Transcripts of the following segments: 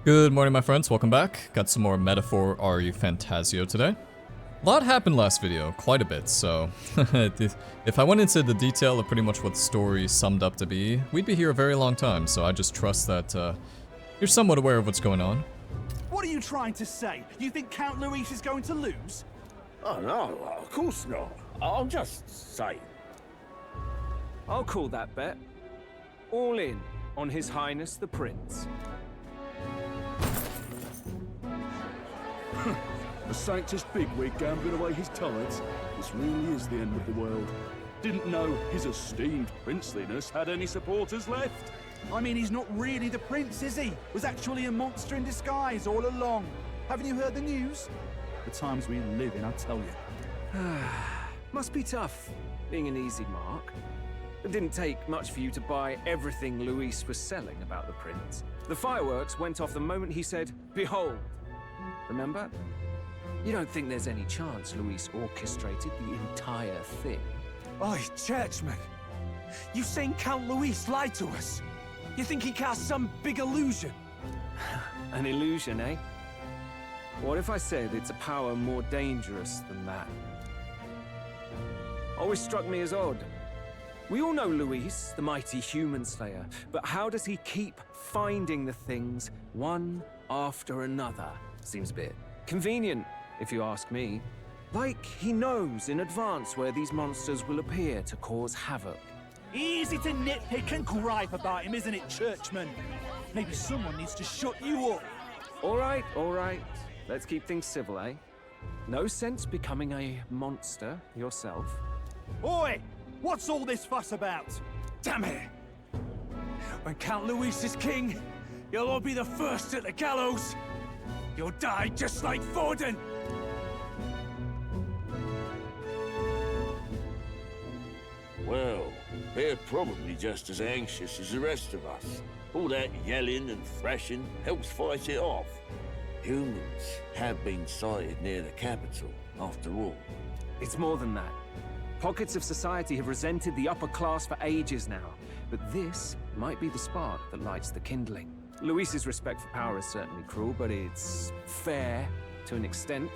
Good morning, my friends. Welcome back. Got some more metaphor ReFantazio today. A lot happened last video, quite a bit, so if I went into the detail of pretty much what the story summed up to be, we'd be here a very long time, so I just trust that you're somewhat aware of what's going on. What are you trying to say? You think Count Luis is going to lose? Oh no, of course not. I'm just saying. I'll call that bet. All in on His Highness the Prince. The Sanctus bigwig gambling away his talents. This really is the end of the world. Didn't know his esteemed princeliness had any supporters left. I mean, he's not really the prince, is he? Was actually a monster in disguise all along. Haven't you heard the news? The times we live in, I tell you. Must be tough, being an easy mark. It didn't take much for you to buy everything Luis was selling about the prince. The fireworks went off the moment he said, "Behold." Remember? You don't think there's any chance Luis orchestrated the entire thing? Oi, churchman! You saying Count Luis lied to us? You think he cast some big illusion? An illusion, eh? What if I said it's a power more dangerous than that? Always struck me as odd. We all know Luis, the mighty human slayer, but how does he keep finding the things one after another? Seems a bit convenient, if you ask me. Like he knows in advance where these monsters will appear to cause havoc. Easy to nitpick and gripe about him, isn't it, churchman? Maybe someone needs to shut you up. All right. Let's keep things civil, eh? No sense becoming a monster yourself. Oi! What's all this fuss about? Damn it! When Count Luis is king, you'll all be the first at the gallows. You'll die just like Forden. Well, they're probably just as anxious as the rest of us. All that yelling and thrashing helps fight it off. Humans have been sighted near the capital, after all. It's more than that. Pockets of society have resented the upper class for ages now, but this might be the spark that lights the kindling. Luis's respect for power is certainly cruel, but it's fair to an extent.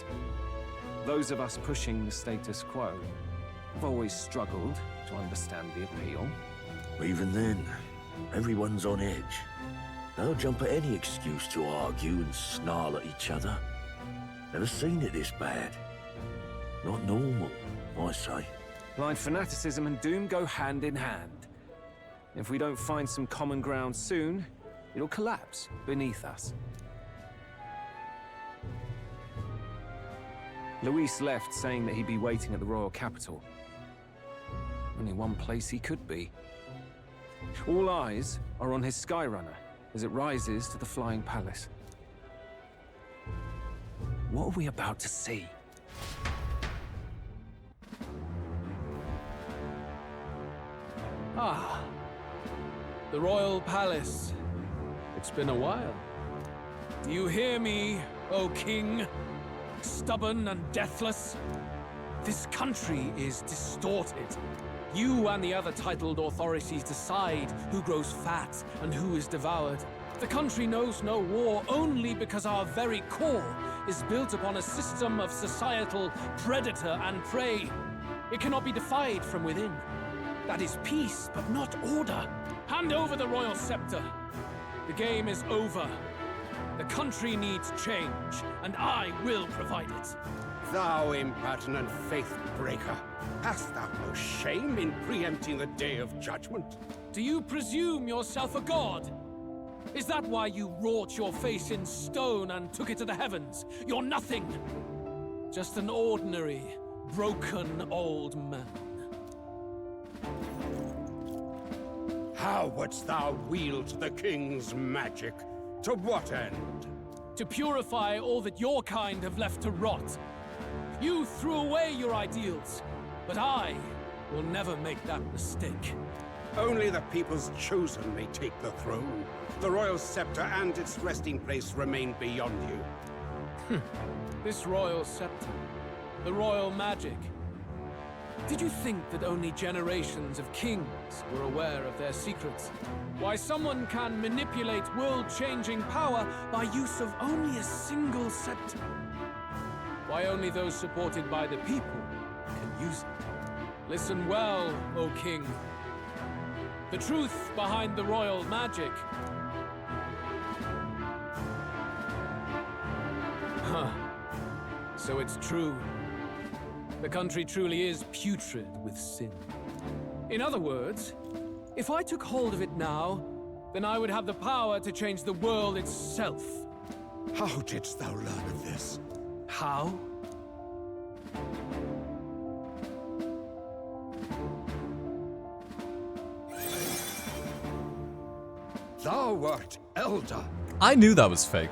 Those of us pushing the status quo have always struggled to understand the appeal. Even then, everyone's on edge. They'll jump at any excuse to argue and snarl at each other. Never seen it this bad. Not normal, I say. Blind fanaticism and doom go hand in hand. If we don't find some common ground soon, it'll collapse beneath us. Luis left saying that he'd be waiting at the royal capital. Only one place he could be. All eyes are on his Skyrunner as it rises to the flying palace. What are we about to see? Ah, the royal palace. It's been a while. Do you hear me, O king? Stubborn and deathless? This country is distorted. You and the other titled authorities decide who grows fat and who is devoured. The country knows no war only because our very core is built upon a system of societal predator and prey. It cannot be defied from within. That is peace, but not order. Hand over the royal scepter. The game is over. The country needs change, and I will provide it. Thou impertinent faith breaker, hast thou no shame in preempting the day of judgment? Do you presume yourself a god? Is that why you wrought your face in stone and took it to the heavens? You're nothing. Just an ordinary, broken old man. How wouldst thou wield the king's magic? To what end? To purify all that your kind have left to rot. You threw away your ideals, but I will never make that mistake. Only the people's chosen may take the throne. The royal scepter and its resting place remain beyond you. This royal scepter, the royal magic. Did you think that only generations of kings were aware of their secrets? Why someone can manipulate world-changing power by use of only a single scepter? Why only those supported by the people can use it? Listen well, O King. The truth behind the royal magic. Huh. So it's true. The country truly is putrid with sin. In other words, if I took hold of it now, then I would have the power to change the world itself. How didst thou learn of this? How? Thou wert Elda. I knew that was fake.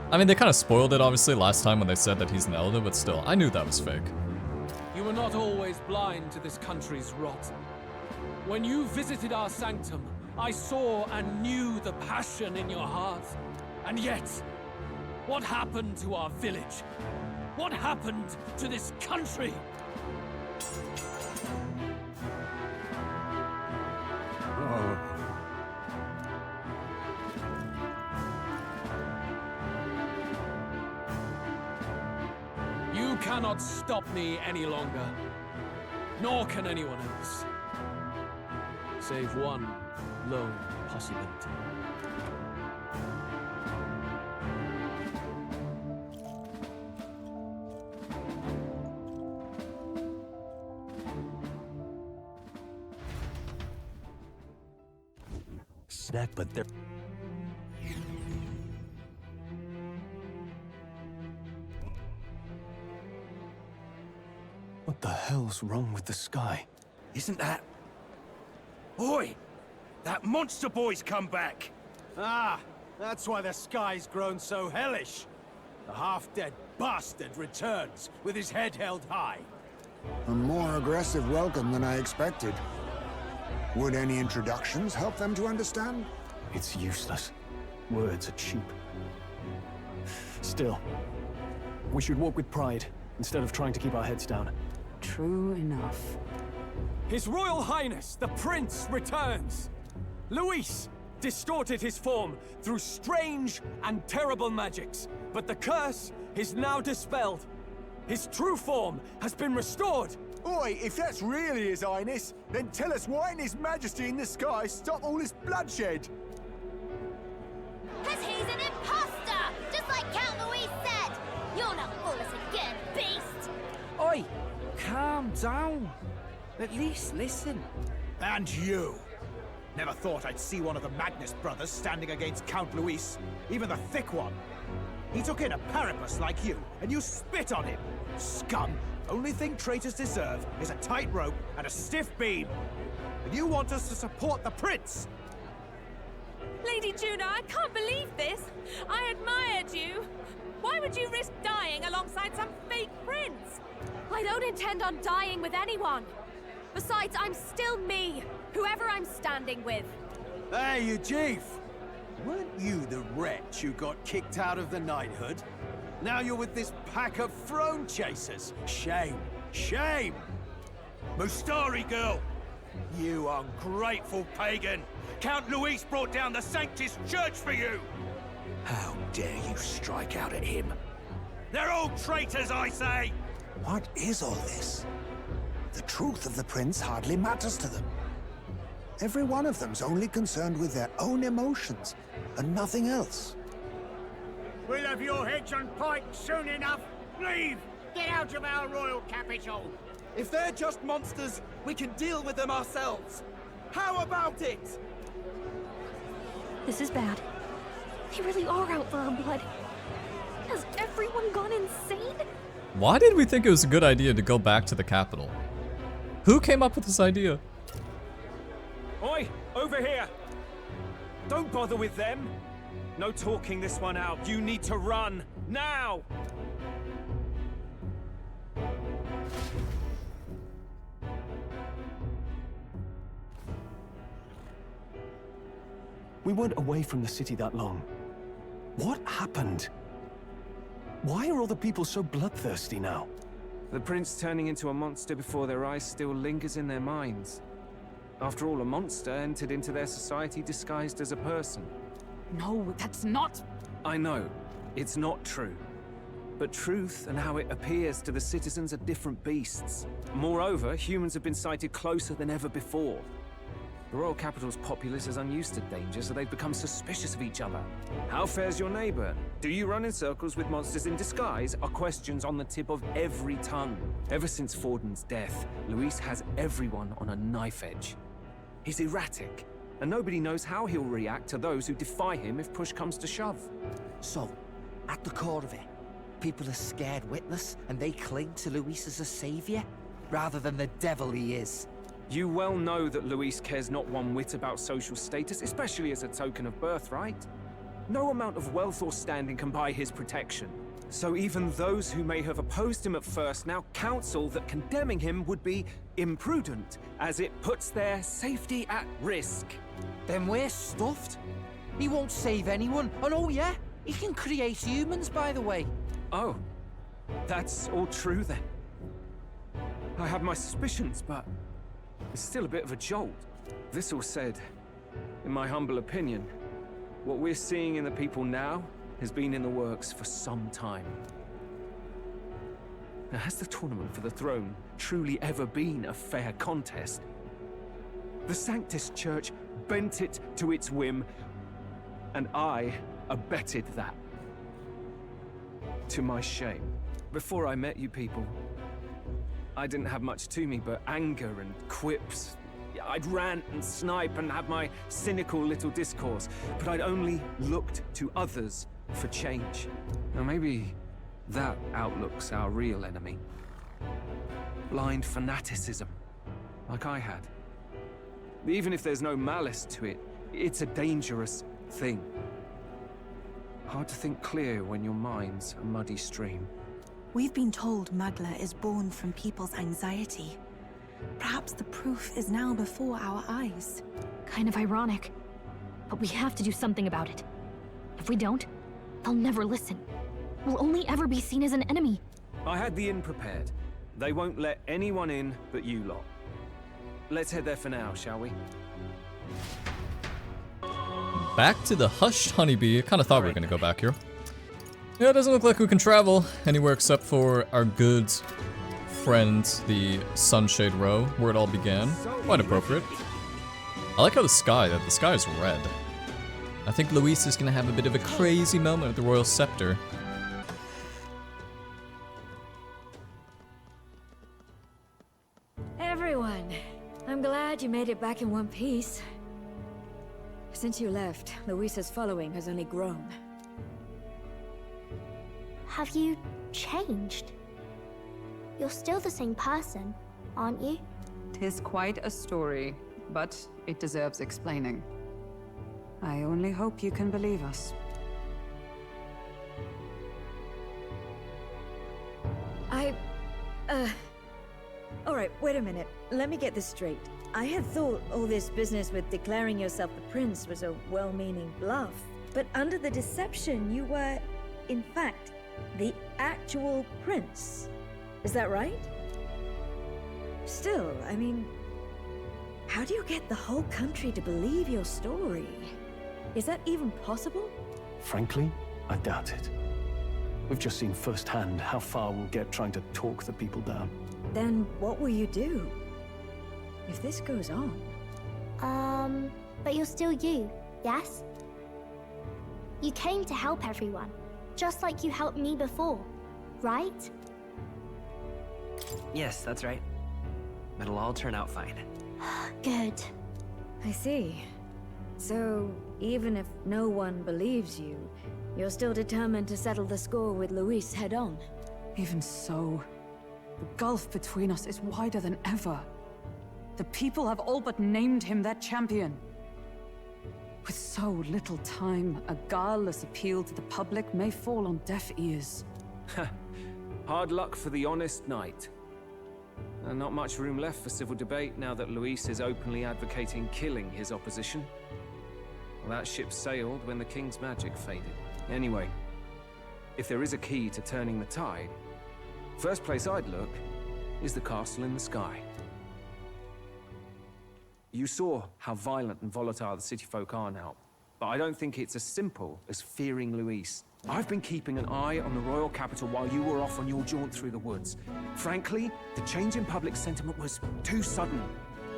I mean, they kind of spoiled it, obviously, last time when they said that he's an Elder, but still, I knew that was fake. You were not always blind to this country's rot. When you visited our sanctum, I saw and knew the passion in your heart. And yet, what happened to our village? What happened to this country? Oh. You cannot stop me any longer. Nor can anyone else. Save one lone possibility. Snack, but they're... What the hell's wrong with the sky? Isn't that... Oi! That monster boy's come back! Ah, that's why the sky's grown so hellish. The half-dead bastard returns with his head held high. A more aggressive welcome than I expected. Would any introductions help them to understand? It's useless. Words are cheap. Still, we should walk with pride instead of trying to keep our heads down. True enough. His Royal Highness, the Prince, returns! Luis distorted his form through strange and terrible magics, but the curse is now dispelled. His true form has been restored! Oi, if that's really His Highness, then tell us why in His Majesty in the sky stop all this bloodshed? 'Cause he's an imposter! Just like Count Louis said! You'll not fool us again, beast! Oi! Calm down. At least listen. And you! Never thought I'd see one of the Magnus brothers standing against Count Luis, even the thick one. He took in a Paripus like you, and you spit on him! Scum! Only thing traitors deserve is a tight rope and a stiff beam. And you want us to support the prince? Lady Juno, I can't believe this! I admired you! Why would you risk dying alongside some fake prince? I don't intend on dying with anyone. Besides, I'm still me, whoever I'm standing with. Hey, you chief! Weren't you the wretch who got kicked out of the knighthood? Now you're with this pack of throne chasers. Shame! Shame! Mustari girl! You ungrateful pagan! Count Luis brought down the Sanctus Church for you! How dare you strike out at him? They're all traitors, I say! What is all this? The truth of the prince hardly matters to them. Every one of them's only concerned with their own emotions, and nothing else. We'll have your heads on pikes soon enough. Leave! Get out of our royal capital! If they're just monsters, we can deal with them ourselves. How about it? This is bad. They really are out for our blood. Has everyone gone insane? Why did we think it was a good idea to go back to the capital? Who came up with this idea? Oi! Over here! Don't bother with them! No talking this one out. You need to run! Now! We weren't away from the city that long. What happened? Why are all the people so bloodthirsty now? The prince turning into a monster before their eyes still lingers in their minds. After all, a monster entered into their society disguised as a person. No, that's not... I know, it's not true. But truth and how it appears to the citizens are different beasts. Moreover, humans have been sighted closer than ever before. The royal capital's populace is unused to danger, so they've become suspicious of each other. How fares your neighbor? Do you run in circles with monsters in disguise? Are questions on the tip of every tongue. Ever since Forden's death, Luis has everyone on a knife edge. He's erratic, and nobody knows how he'll react to those who defy him if push comes to shove. So, at the core of it, people are scared witless, and they cling to Luis as a savior, rather than the devil he is. You well know that Luis cares not one whit about social status, especially as a token of birthright. No amount of wealth or standing can buy his protection. So even those who may have opposed him at first now counsel that condemning him would be imprudent, as it puts their safety at risk. Then we're stuffed. He won't save anyone, and oh yeah, he can create humans, by the way. Oh, that's all true then. I have my suspicions, but it's still a bit of a jolt. This all said, in my humble opinion, what we're seeing in the people now has been in the works for some time. Now, has the tournament for the throne truly ever been a fair contest? The Sanctus Church bent it to its whim, and I abetted that. To my shame. Before I met you people, I didn't have much to me but anger and quips. I'd rant and snipe and have my cynical little discourse, but I'd only looked to others for change. Now maybe that outlook's our real enemy. Blind fanaticism, like I had. Even if there's no malice to it, it's a dangerous thing. Hard to think clear when your mind's a muddy stream. We've been told Magla is born from people's anxiety. Perhaps the proof is now before our eyes. Kind of ironic. But we have to do something about it. If we don't, they'll never listen. We'll only ever be seen as an enemy. I had the inn prepared. They won't let anyone in but you lot. Let's head there for now, shall we? Back to the Hushed Honeybee. I kind of thought we were going to go back here. Yeah, it doesn't look like we can travel anywhere except for our good friend, the Sunshade Row, where it all began. Quite appropriate. I like how the sky is red. I think Luis is going to have a bit of a crazy moment with the Royal Scepter. Everyone, I'm glad you made it back in one piece. Since you left, Luis's following has only grown. Have you changed? You're still the same person, aren't you? 'Tis quite a story, but it deserves explaining. I only hope you can believe us. Alright, wait a minute. Let me get this straight. I had thought all this business with declaring yourself the prince was a well-meaning bluff. But under the deception, you were, in fact, the actual prince. Is that right? Still, I mean, how do you get the whole country to believe your story? Is that even possible? Frankly, I doubt it. We've just seen firsthand how far we'll get trying to talk the people down. Then what will you do? If this goes on... But you're still you, yes? You came to help everyone, just like you helped me before, right? Yes, that's right. It'll all turn out fine. Good. I see. So, even if no one believes you, you're still determined to settle the score with Luis head-on? Even so, the gulf between us is wider than ever. The people have all but named him their champion. With so little time, a guileless appeal to the public may fall on deaf ears. Hard luck for the honest knight. And not much room left for civil debate now that Luis is openly advocating killing his opposition. Well, that ship sailed when the king's magic faded. Anyway, if there is a key to turning the tide, First place I'd look is the castle in the sky. You saw how violent and volatile the city folk are now, but I don't think it's as simple as fearing Luis. I've been keeping an eye on the royal capital while you were off on your jaunt through the woods. Frankly, the change in public sentiment was too sudden,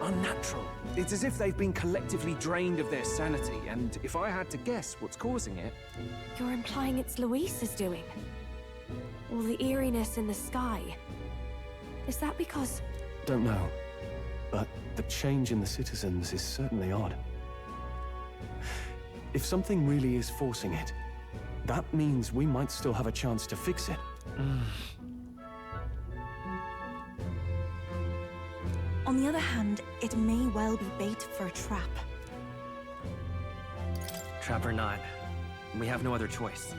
unnatural. It's as if they've been collectively drained of their sanity, and if I had to guess what's causing it... You're implying it's Luis's doing? All the eeriness in the sky. Is that because... Don't know, but the change in the citizens is certainly odd. If something really is forcing it, that means we might still have a chance to fix it. On the other hand, it may well be bait for a trap. Trap or not, we have no other choice.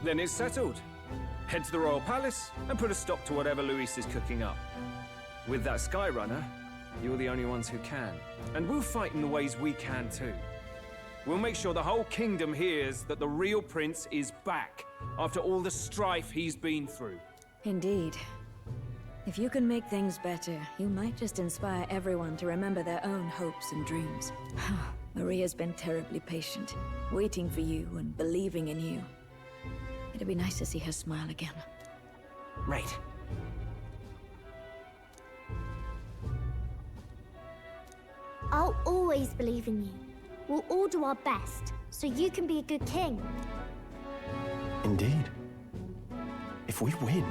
Then it's settled. Head to the royal palace and put a stop to whatever Luis is cooking up. With that Skyrunner, you're the only ones who can. And we'll fight in the ways we can too. We'll make sure the whole kingdom hears that the real prince is back after all the strife he's been through. Indeed. If you can make things better, you might just inspire everyone to remember their own hopes and dreams. Maria's been terribly patient, waiting for you and believing in you. It'd be nice to see her smile again. Right. I'll always believe in you. We'll all do our best, so you can be a good king. Indeed. If we win,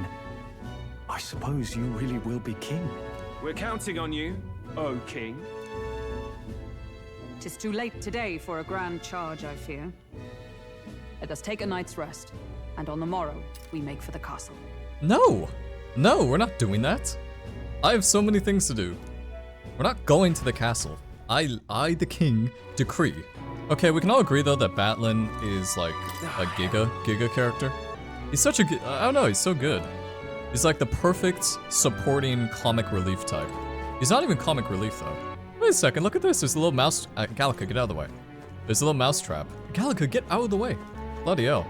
I suppose you really will be king. We're counting on you, O king. 'Tis too late today for a grand charge, I fear. Let us take a night's rest, and on the morrow, we make for the castle. No! No, we're not doing that. I have so many things to do. We're not going to the castle. I, the king, decree. Okay, we can all agree though that Batlin is like a Giga character. He's such a good, I don't know, he's so good. He's like the perfect supporting comic relief type. He's not even comic relief though. Wait a second, look at this, there's a little mouse, Gallica, get out of the way. There's a little mouse trap. Gallica, get out of the way. Bloody hell.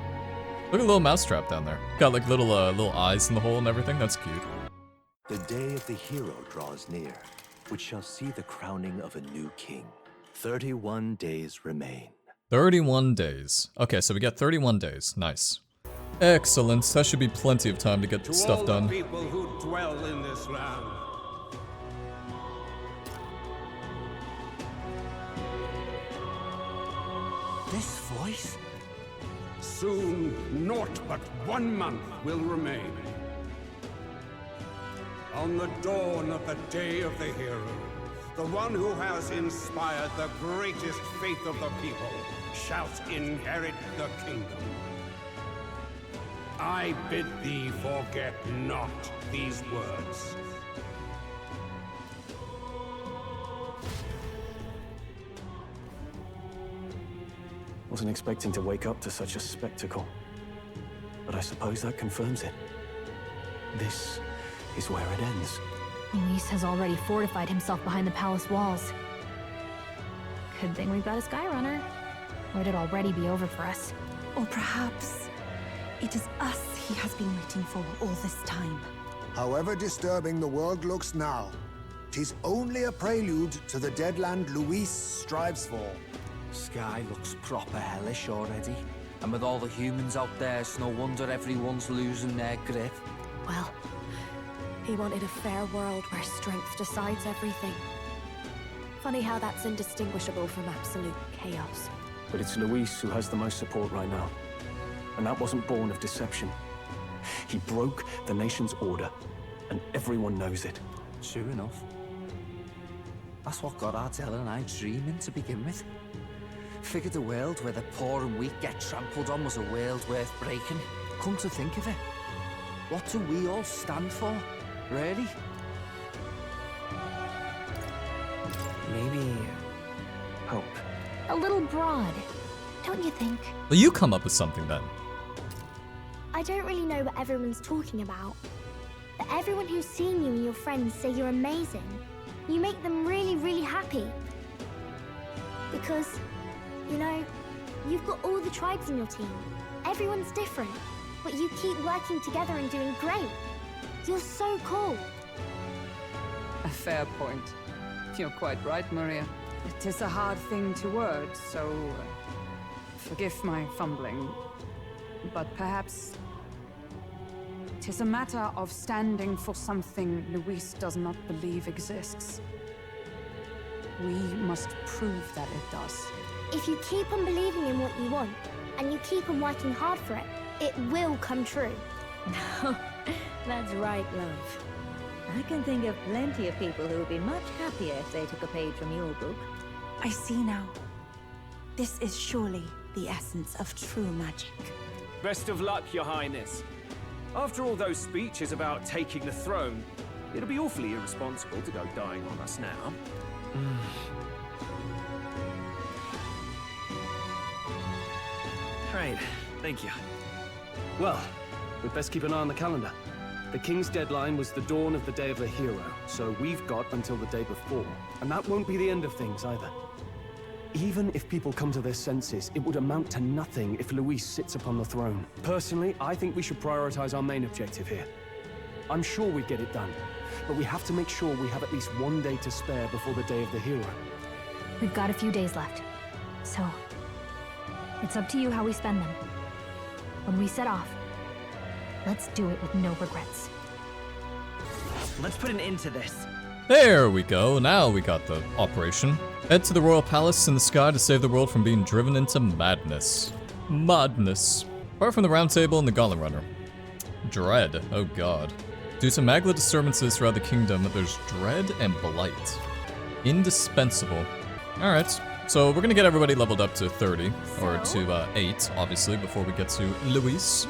Look at the little mouse trap down there. Got like little eyes in the hole and everything, that's cute. The day of the hero draws near, which shall see the crowning of a new king. 31 days remain. 31 days. Okay, so we got 31 days. Nice. Excellent. That should be plenty of time to get stuff done. To all the people who dwell in this land. This voice? Soon, naught but 1 month will remain. On the dawn of the day of the hero, the one who has inspired the greatest faith of the people shall inherit the kingdom. I bid thee forget not these words. Wasn't expecting to wake up to such a spectacle, but I suppose that confirms it. This is where it ends. Luis has already fortified himself behind the palace walls. Good thing we've got a Skyrunner, or it'd already be over for us. Or perhaps it is us he has been waiting for all this time. However disturbing the world looks now, 'tis only a prelude to the deadland Luis strives for. Sky looks proper hellish already. And with all the humans out there, it's no wonder everyone's losing their grip. Well, he wanted a fair world where strength decides everything. Funny how that's indistinguishable from absolute chaos. But it's Luis who has the most support right now. And that wasn't born of deception. He broke the nation's order, and everyone knows it. Sure enough. That's what got Ardell and I dreaming to begin with. Figured a world where the poor and weak get trampled on was a world worth breaking. Come to think of it, what do we all stand for, really? Maybe hope. A little broad, don't you think? Well, you come up with something then. I don't really know what everyone's talking about, but everyone who's seen you and your friends say you're amazing. You make them really, really happy. Because, you know, you've got all the tribes in your team. Everyone's different, but you keep working together and doing great. You're so cool. A fair point. You're quite right, Maria. It is a hard thing to word, so forgive my fumbling. But perhaps 'tis a matter of standing for something Luis does not believe exists. We must prove that it does. If you keep on believing in what you want, and you keep on working hard for it, it will come true. That's right, love. I can think of plenty of people who would be much happier if they took a page from your book. I see now. This is surely the essence of true magic. Best of luck, Your Highness. After all those speeches about taking the throne, it'll be awfully irresponsible to go dying on us now. Right, thank you. Well, we'd best keep an eye on the calendar. The King's deadline was the dawn of the Day of the Hero, so we've got until the day before. And that won't be the end of things either. Even if people come to their senses, it would amount to nothing if Luis sits upon the throne. Personally, I think we should prioritize our main objective here. I'm sure we'd get it done, but we have to make sure we have at least one day to spare before the Day of the Hero. We've got a few days left, so it's up to you how we spend them. When we set off, let's do it with no regrets. Let's put an end to this. There we go, now we got the operation. Head to the royal palace in the sky to save the world from being driven into madness. Madness. Apart from the round table and the gauntlet runner. Dread, oh god. Due to magla disturbances throughout the kingdom, there's dread and blight. Indispensable. Alright, so we're gonna get everybody leveled up to 30, or to 8, obviously, before we get to Luis.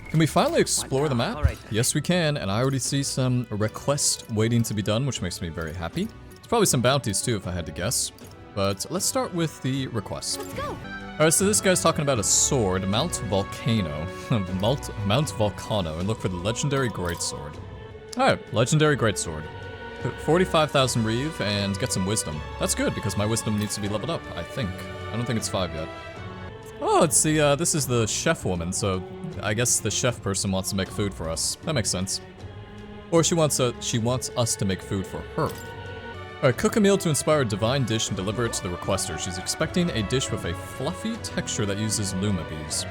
Can we finally explore the map? Yes, we can, and I already see some requests waiting to be done, which makes me very happy. There's probably some bounties too, if I had to guess. But let's start with the request. Let's go. Alright, so this guy's talking about a sword, Mount Vulcano. Mount Vulcano, and look for the legendary greatsword. Alright, legendary greatsword. 45,000 reeve and get some wisdom. That's good, because my wisdom needs to be leveled up, I think. I don't think it's 5 yet. Oh, it's the, this is the chef woman, so I guess the chef person wants to make food for us. That makes sense. Or she wants us to make food for her. Alright, cook a meal to inspire a divine dish and deliver it to the requester. She's expecting a dish with a fluffy texture that uses luma bees.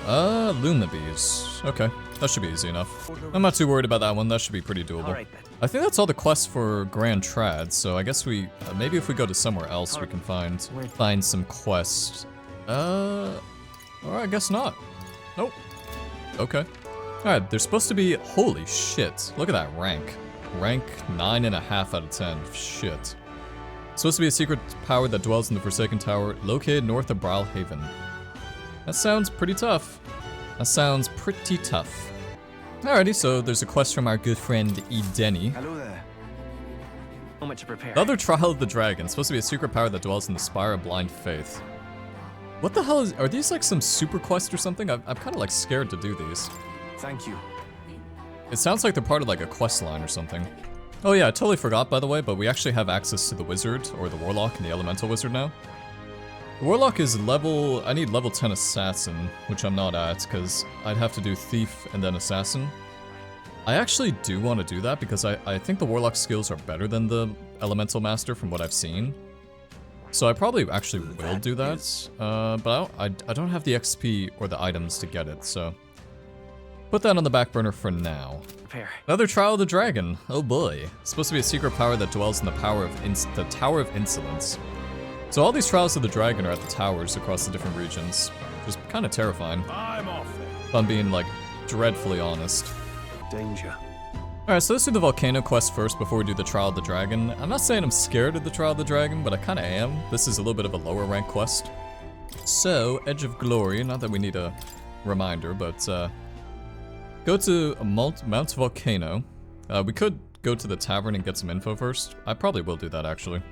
Luma bees. Okay, that should be easy enough. I'm not too worried about that one, that should be pretty doable. I think that's all the quests for Grand Trad, so I guess we, maybe if we go to somewhere else we can find some quests. Or I guess not. Nope. Okay. Alright, there's supposed to be, holy shit, look at that rank. Rank 9.5 out of 10, shit. It's supposed to be a secret power that dwells in the Forsaken Tower, located north of Brawlhaven. That sounds pretty tough. That sounds pretty tough. Alrighty, so there's a quest from our good friend Edeni. Hello there. Moment to prepare. The other Trial of the Dragon, supposed to be a secret power that dwells in the Spire of Blind Faith. What the hell are these like some super quest or something? I'm kind of like scared to do these. Thank you. It sounds like they're part of like a quest line or something. Oh yeah, I totally forgot by the way, but we actually have access to the Wizard, or the Warlock and the Elemental Wizard now. The Warlock is I need level 10 Assassin, which I'm not at, because I'd have to do Thief and then Assassin. I actually do want to do that, because I think the Warlock skills are better than the Elemental Master from what I've seen. So I probably actually will do that, but I don't have the XP or the items to get it, so... Put that on the back burner for now. Prepare. Another Trial of the Dragon. Oh boy. It's supposed to be a secret power that dwells in the the Tower of Insolence. So all these Trials of the Dragon are at the towers across the different regions. Which is kind of terrifying. I'm off then. If I'm being, like, dreadfully honest. Danger. Alright, so let's do the Volcano quest first before we do the Trial of the Dragon. I'm not saying I'm scared of the Trial of the Dragon, but I kind of am. This is a little bit of a lower rank quest. So, Edge of Glory, not that we need a reminder, but go to Mount Volcano. We could go to the tavern and get some info first. I probably will do that, actually.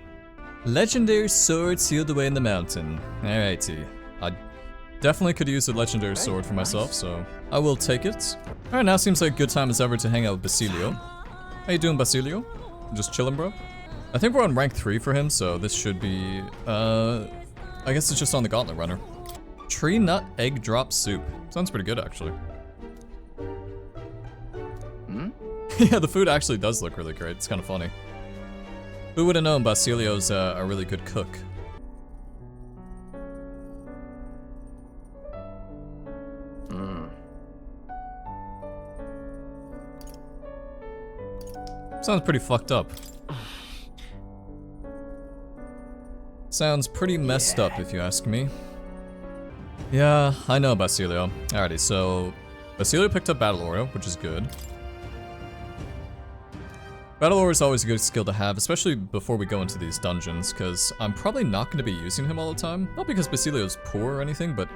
Legendary sword sealed away in the mountain. Alrighty. I definitely could use a legendary sword for myself, so I will take it. Alright, now seems like a good time as ever to hang out with Basilio. How you doing, Basilio? Just chilling, bro? I think we're on rank 3 for him, so this should be, I guess it's just on the Gauntlet Runner. Tree Nut Egg Drop Soup. Sounds pretty good, actually. Hmm? Yeah, the food actually does look really great. It's kind of funny. Who would have known Basilio's a really good cook? Sounds pretty fucked up. Sounds pretty messed up, if you ask me. Yeah, I know, Basilio. Alrighty, so Basilio picked up Battle Aura, which is good. Battle Aura is always a good skill to have, especially before we go into these dungeons, because I'm probably not going to be using him all the time. Not because Basilio's poor or anything, but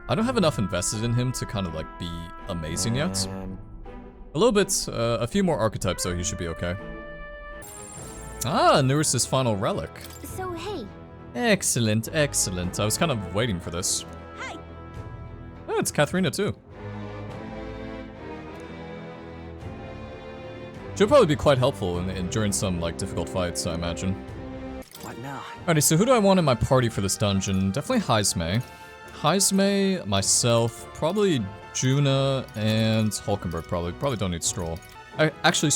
I don't have enough invested in him to kind of like be amazing yet. A little bit, a few more archetypes though, he should be okay. Ah, Neuras' final relic. So, hey. Excellent, excellent. I was kind of waiting for this. Hey. Oh, it's Katharina too. She'll probably be quite helpful during some like difficult fights, I imagine. What now? Alrighty, so who do I want in my party for this dungeon? Definitely Heisme. Heisme, myself, probably Juna, and Hulkenberg probably don't need Stroll. Actually,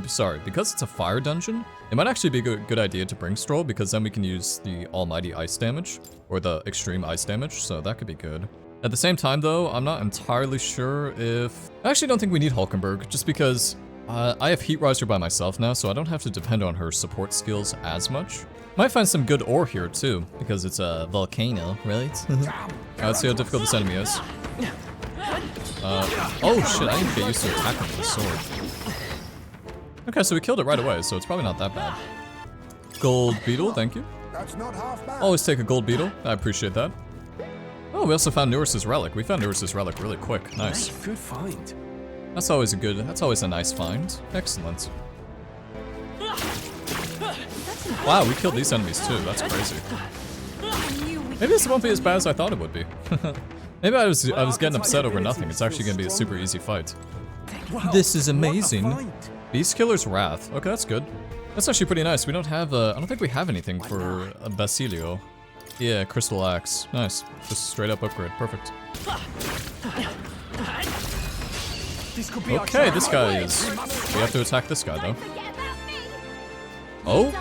sorry, because it's a fire dungeon, it might actually be a good idea to bring Stroll, because then we can use the almighty ice damage, or the extreme ice damage, so that could be good. At the same time though, I'm not entirely sure if... I actually don't think we need Hulkenberg, just because I have Heat Riser by myself now, so I don't have to depend on her support skills as much. Might find some good ore here too, because it's a volcano, right? Let's see how difficult this enemy is. Oh shit, I need to get used to attacking with the sword. Okay, so we killed it right away, so it's probably not that bad. Gold beetle, thank you. That's not half bad. Always take a gold beetle, I appreciate that. Oh, we also found Neuras' relic. We found Neuras' relic really quick, nice. Good find. That's always a nice find. Excellent. Wow, we killed these enemies too, that's crazy. Maybe this won't be as bad as I thought it would be. Maybe I was getting upset over nothing. It's actually gonna be a super easy fight. This is amazing. Beast Killer's Wrath. Okay, that's good. That's actually pretty nice. We don't have I don't think we have anything for Basilio. Yeah, Crystal Axe. Nice. Just straight up upgrade. Perfect. Okay, this guy is... We have to attack this guy though. Oh.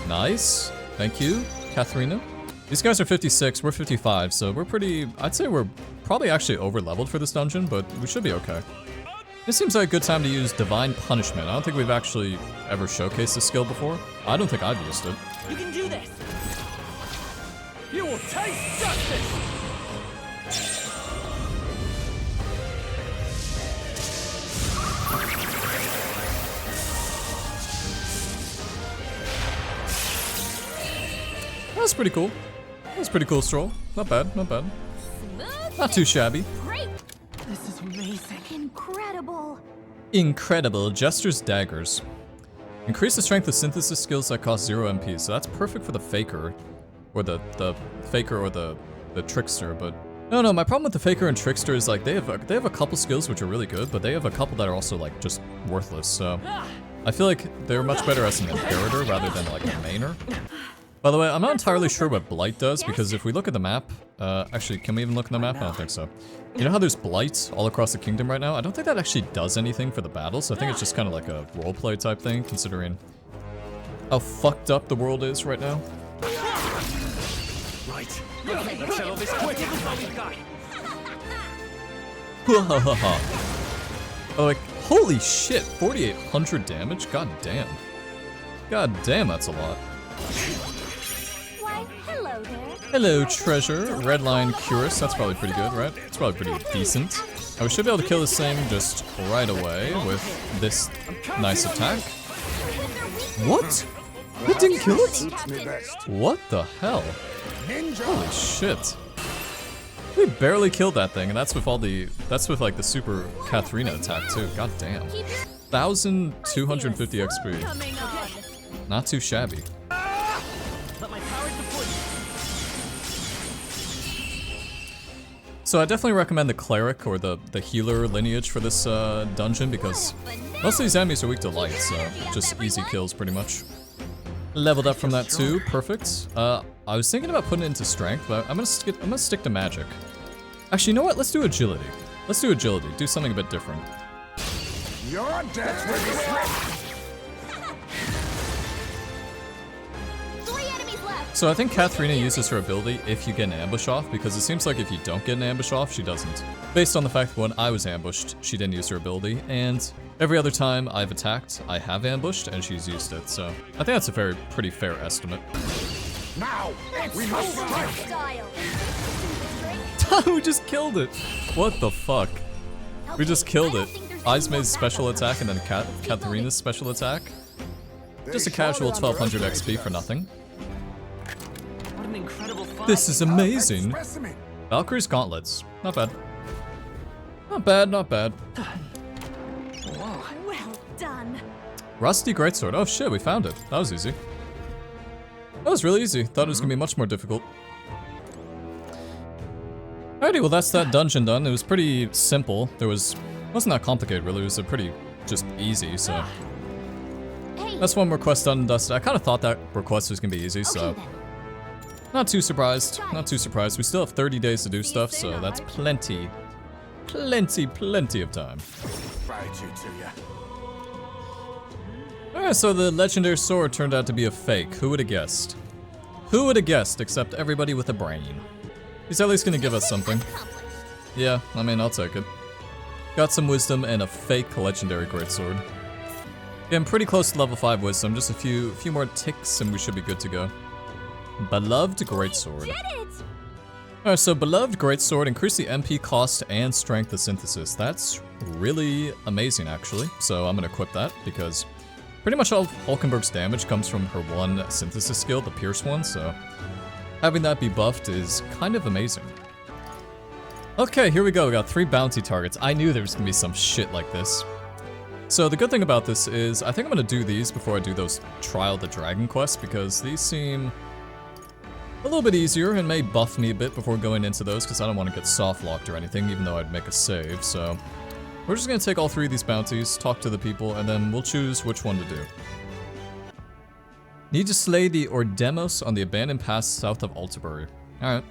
Nice. Thank you, Katharina. These guys are 56, we're 55, so we're pretty... I'd say we're probably actually over-leveled for this dungeon, but we should be okay. This seems like a good time to use Divine Punishment. I don't think we've actually ever showcased this skill before. I don't think I've used it. You can do this! You will taste justice! That's pretty cool. That's pretty cool, Stroll. Not bad, not bad. Not too shabby. Great. This is amazing. Incredible. Incredible. Jester's Daggers. Increase the strength of synthesis skills that cost 0 MP, so that's perfect for the Faker. Or the Faker or the Trickster, but... No, my problem with the Faker and Trickster is like they have a couple skills which are really good, but they have a couple that are also like just worthless, so... I feel like they're much better as an Imperator rather than like a Manor. By the way, I'm not entirely sure what Blight does, because if we look at the map... actually, can we even look at the map? I don't think so. You know how there's Blight all across the kingdom right now? I don't think that actually does anything for the battles. I think it's just kind of like a roleplay type thing, considering how fucked up the world is right now. Right. Okay, let's settle this quick. Oh, like, holy shit, 4,800 damage? God damn. God damn, that's a lot. Why, hello there. Hello, treasure. Redline Curus. That's probably pretty good, right? It's probably pretty decent. We should be able to kill this thing just right away with this nice attack. What? It didn't kill it? What the hell? Holy shit. We barely killed that thing, and that's with all the... That's with like the super Katharina attack too. God damn. 1,250 XP. Not too shabby. So I definitely recommend the Cleric or the healer lineage for this dungeon, because most of these enemies are weak to light, so just easy kills pretty much. Leveled up from that too, perfect. I was thinking about putting it into strength, but I'm gonna stick to magic. Actually, you know what? Let's do agility. Let's do agility. Do something a bit different. Your death will be swift! So I think Katharina uses her ability if you get an ambush off, because it seems like if you don't get an ambush off, she doesn't. Based on the fact that when I was ambushed, she didn't use her ability, and every other time I've attacked, I have ambushed, and she's used it, so I think that's a pretty fair estimate. Now, we must strike! We just killed it! What the fuck? We just killed it. Izme's special attack and then Katharina's special attack. Just a casual 1200 XP for nothing. What an incredible fight. This is amazing. Valkyrie's gauntlets. Not bad. Not bad, not bad. Well done. Rusty greatsword. Oh shit, we found it. That was easy. That was really easy. Thought it was gonna be much more difficult. Alrighty, well that's that dungeon done. It was pretty simple. Wasn't that complicated really. It was a pretty just easy, so. That's one more quest done and dusted. I kind of thought that request was gonna be easy, so. Not too surprised. Not too surprised. We still have 30 days to do stuff, so that's plenty. Plenty of time. Alright, so the legendary sword turned out to be a fake. Who would have guessed? Who would have guessed except everybody with a brain? He's at least gonna give us something. Yeah, I mean, I'll take it. Got some wisdom and a fake legendary greatsword. Yeah, I'm pretty close to level 5 wisdom. Just a few more ticks and we should be good to go. Beloved greatsword. Alright, so beloved greatsword, increase the MP cost and strength of synthesis. That's really amazing, actually. So I'm gonna equip that because pretty much all of Hulkenberg's damage comes from her one synthesis skill, the Pierce one. So having that be buffed is kind of amazing. Okay, here we go. We got 3 bounty targets. I knew there was gonna be some shit like this. So the good thing about this is I think I'm gonna do these before I do those Trial the Dragon quests because these seem a little bit easier and may buff me a bit before going into those because I don't want to get soft locked or anything, even though I'd make a save. So we're just gonna take all 3 of these bounties, talk to the people, and then we'll choose which one to do. Need to slay the Ordemos on the abandoned pass south of Altabury. Alright.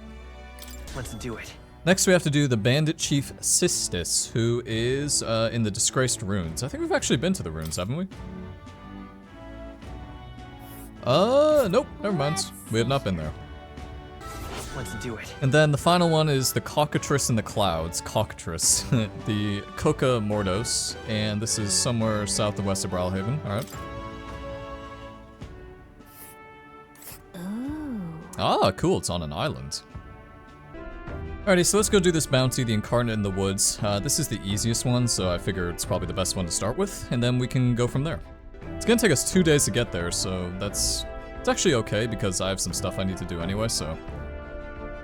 Let's do it. Next we have to do the bandit chief Sistis, who is in the Disgraced Ruins. I think we've actually been to the ruins, haven't we? Nope, never mind. We have not been there. Let's do it. And then the final one is the Cockatrice in the Clouds, Cockatrice, the Coca Mordos, and this is somewhere south and west of Brawlhaven. Alright. Ah, cool, it's on an island. Alrighty, so let's go do this bounty, the Incarnate in the Woods. This is the easiest one, so I figure it's probably the best one to start with, and then we can go from there. It's gonna take us 2 days to get there, so it's actually okay because I have some stuff I need to do anyway, so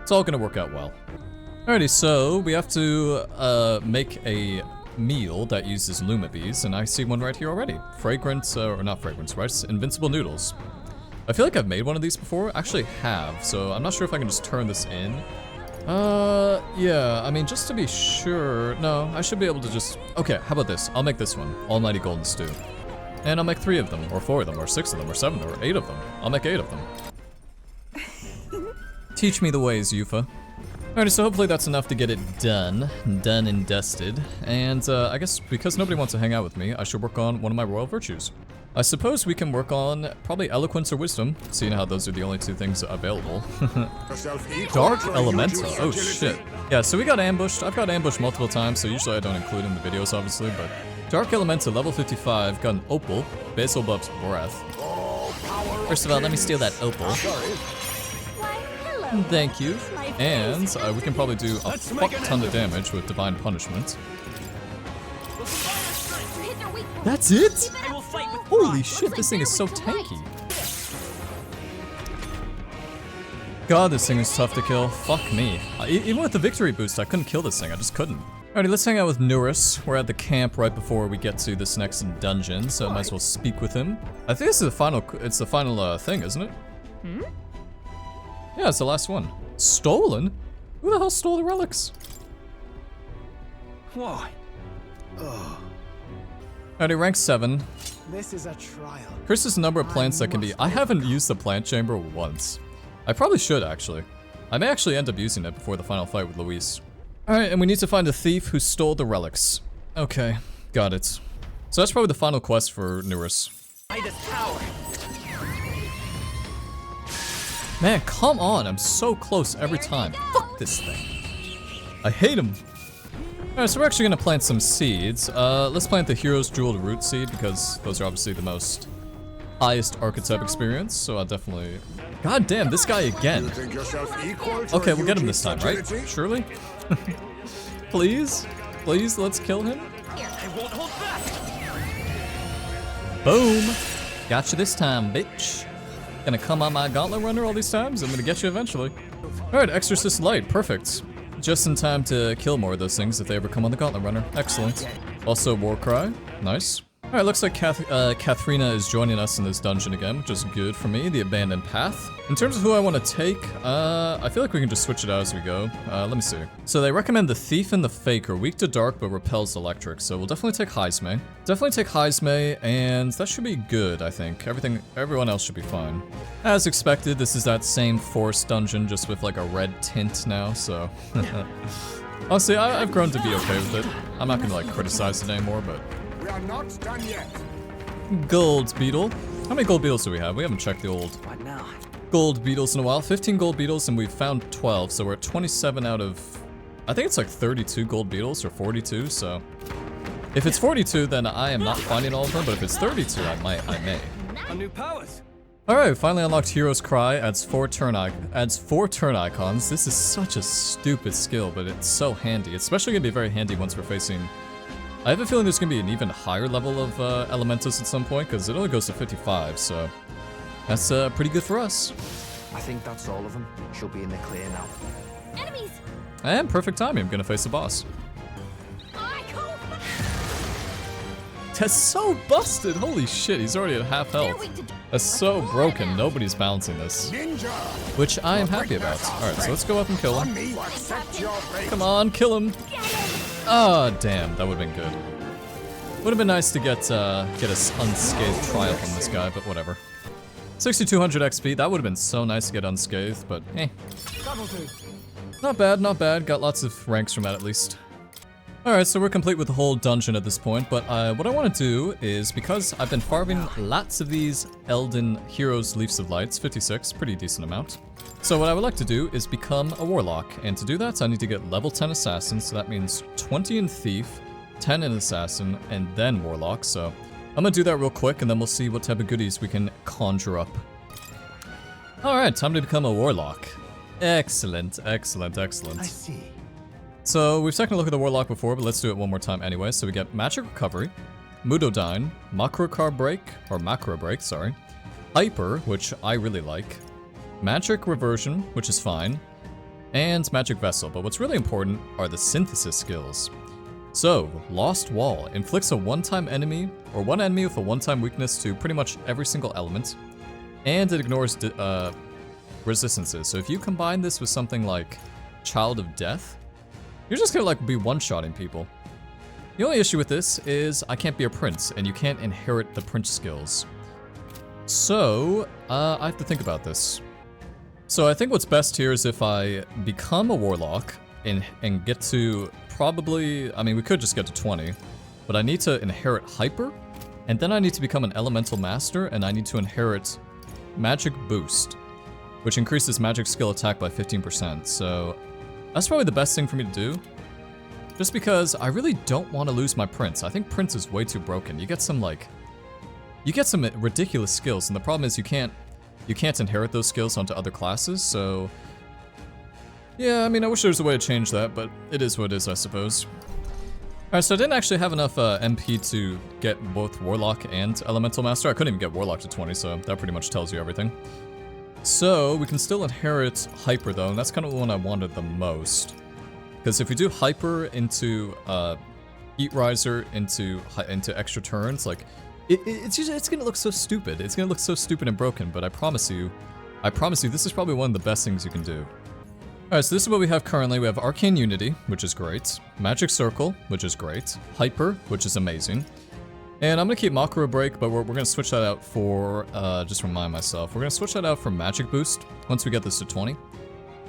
it's all gonna work out well. Alrighty, so we have to make a meal that uses Lumibees, and I see one right here already. Fragrant, or not fragrance, right? Invincible noodles. I feel like I've made one of these before. Actually have, so I'm not sure if I can just turn this in. Yeah, I mean, just to be sure. No, I should be able to just... Okay, how about this? I'll make this one. Almighty Golden Stew. And I'll make 3 of them, or 4 of them, or 6 of them, or 7, or 8 of them. I'll make 8 of them. Teach me the ways, Yufa. Alrighty, so hopefully that's enough to get it done. Done and dusted. And, I guess because nobody wants to hang out with me, I should work on one of my royal virtues. I suppose we can work on probably eloquence or wisdom, seeing how those are the only 2 things available. Dark Elemental, oh shit. Yeah, so we got ambushed. I've got ambushed multiple times, so usually I don't include in the videos, obviously, but Dark Elemental, level 55, got an opal, Basil buffs breath. First of all, let me steal that opal. Thank you. And we can probably do a fuck ton of damage with Divine Punishment. That's it? Holy shit, this thing is so tanky. God, this thing is tough to kill. Fuck me. Even with the victory boost, I couldn't kill this thing. I just couldn't. Alrighty, let's hang out with Neuras. We're at the camp right before we get to this next dungeon, so I might as well speak with him. I think this is the final, it's the final thing, isn't it? Hmm? Yeah, it's the last one. Stolen? Who the hell stole the relics? Whoa. Alrighty, rank 7. This is a trial. Increases the number of plants that can be... I haven't used the plant chamber once. I probably should, actually. I may actually end up using it before the final fight with Luis. Alright, and we need to find a thief who stole the relics. Okay, got it. So that's probably the final quest for Neuras. Man, come on, I'm so close every time. Fuck this thing. I hate him. Alright, so we're actually gonna plant some seeds. Let's plant the Hero's Jeweled Root Seed, because those are obviously the most highest archetype experience, so I'll definitely... God damn, this guy again. Okay, we'll get him this time, right? Surely? Please? Please, let's kill him. Boom! Got you this time, bitch. Gonna come on my Gauntlet Runner all these times? I'm gonna get you eventually. Alright, Exorcist Light, perfect. Just in time to kill more of those things if they ever come on the Gauntlet Runner. Excellent. Also, Warcry, nice. Alright, looks like Katharina is joining us in this dungeon again, which is good for me, the Abandoned Path. In terms of who I want to take, I feel like we can just switch it out as we go. Let me see. So they recommend the Thief and the Faker, weak to dark but repels electric, so we'll definitely take Heisme. Definitely take Heisme, and that should be good, I think. Everyone else should be fine. As expected, this is that same forest dungeon, just with like a red tint now, so... Honestly, I've grown to be okay with it. I'm not gonna like criticize it anymore, but... We are not done yet. Gold beetle. How many gold beetles do we have? We haven't checked the old gold beetles in a while. 15 gold beetles and we've found 12, so we're at 27 out of... I think it's like 32 gold beetles or 42, so... If it's 42, then I am not finding all of them, but if it's 32, I may. A new powers. Alright, finally unlocked Hero's Cry, adds 4 turn icons. This is such a stupid skill, but it's so handy. It's especially gonna be very handy once we're facing... I have a feeling there's gonna be an even higher level of Elementus at some point, because it only goes to 55, so... That's pretty good for us. I think that's all of them. She'll be in the clear now. Enemies! And perfect timing, I'm gonna face the boss. That's so busted! Holy shit, he's already at half health. That's so broken, nobody's balancing this. Which I am happy about. Alright, so let's go up and kill him. Come on, kill him! Oh, damn, that would've been good. Would've been nice to get a unscathed triumph on this guy, but whatever. 6200 XP, that would've been so nice to get unscathed, but eh. Not bad, not bad. Got lots of ranks from that at least. Alright, so we're complete with the whole dungeon at this point, but what I want to do is, because I've been farming lots of these Elden Heroes Leaves of Lights, 56, pretty decent amount. So what I would like to do is become a Warlock, and to do that I need to get level 10 Assassin, so that means 20 in Thief, 10 in Assassin, and then Warlock, so I'm gonna do that real quick and then we'll see what type of goodies we can conjure up. Alright, time to become a Warlock. Excellent, excellent, excellent. I see. So we've taken a look at the Warlock before, but let's do it one more time anyway. So we get Magic Recovery, Mudodyne, Macro Break, sorry, Hyper, which I really like, Magic Reversion, which is fine, and Magic Vessel. But what's really important are the synthesis skills. So, Lost Wall inflicts a one-time enemy, or one enemy with a one-time weakness to pretty much every single element, and it ignores resistances. So if you combine this with something like Child of Death, you're just gonna like be one-shotting people. The only issue with this is I can't be a prince, and you can't inherit the prince skills. So, I have to think about this. So I think what's best here is if I become a Warlock and get to probably, I mean we could just get to 20, but I need to inherit Hyper, and then I need to become an Elemental Master, and I need to inherit Magic Boost, which increases magic skill attack by 15%, so that's probably the best thing for me to do. Just because I really don't want to lose my Prince. I think Prince is way too broken. You get some ridiculous skills, and the problem is you can't inherit those skills onto other classes, so... Yeah, I mean, I wish there was a way to change that, but it is what it is, I suppose. Alright, so I didn't actually have enough MP to get both Warlock and Elemental Master. I couldn't even get Warlock to 20, so that pretty much tells you everything. So, we can still inherit Hyper though, and that's kind of the one I wanted the most. Because if we do Hyper into Heat Riser into extra turns, like, it's gonna look so stupid. It's gonna look so stupid and broken, but I promise you, this is probably one of the best things you can do. Alright, so this is what we have currently. We have Arcane Unity, which is great. Magic Circle, which is great. Hyper, which is amazing. And I'm gonna keep Macro Break, but we're gonna switch that out for, just remind myself, we're gonna switch that out for Magic Boost once we get this to 20.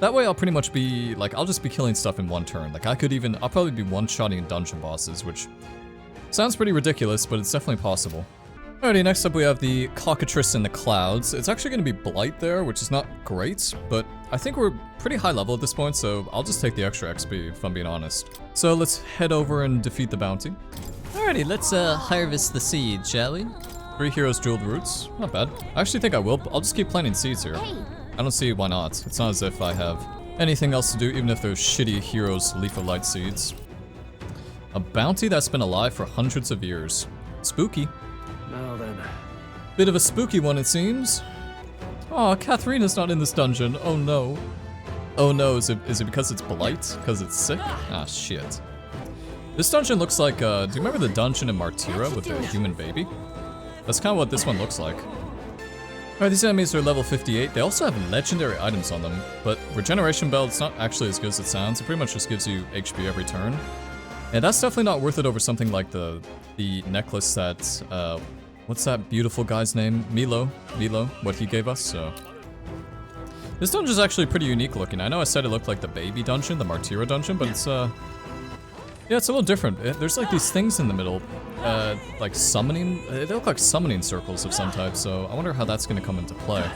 That way I'll pretty much be, like, I'll just be killing stuff in one turn. Like, I'll probably be one-shotting dungeon bosses, which Sounds pretty ridiculous, but it's definitely possible. Alrighty, next up we have the Cockatrice in the Clouds. It's actually going to be Blight there, which is not great, but I think we're pretty high level at this point, so I'll just take the extra XP, if I'm being honest. So let's head over and defeat the bounty. Alrighty, let's harvest the seeds, shall we? 3 heroes jeweled roots. Not bad. I actually think I will. I'll just keep planting seeds here. I don't see why not. It's not as if I have anything else to do, even if those shitty heroes leaf of light seeds. A bounty that's been alive for hundreds of years. Spooky. Now then. Bit of a spooky one, it seems. Aw, Katharina's not in this dungeon. Oh no. Oh no, is it because it's Blight? Because it's sick? Ah, shit. This dungeon looks like, do you remember the dungeon in Martyra with the human baby? That's kind of what this one looks like. Alright, these enemies are level 58. They also have legendary items on them, but Regeneration Bell, it's not actually as good as it sounds. It pretty much just gives you HP every turn. And that's definitely not worth it over something like the necklace that, what's that beautiful guy's name? Milo, what he gave us, so. This dungeon is actually pretty unique looking. I know I said it looked like the baby dungeon, the Martyra dungeon, but it's, yeah, it's a little different. There's like these things in the middle, like summoning, they look like summoning circles of some type, so I wonder how that's gonna come into play.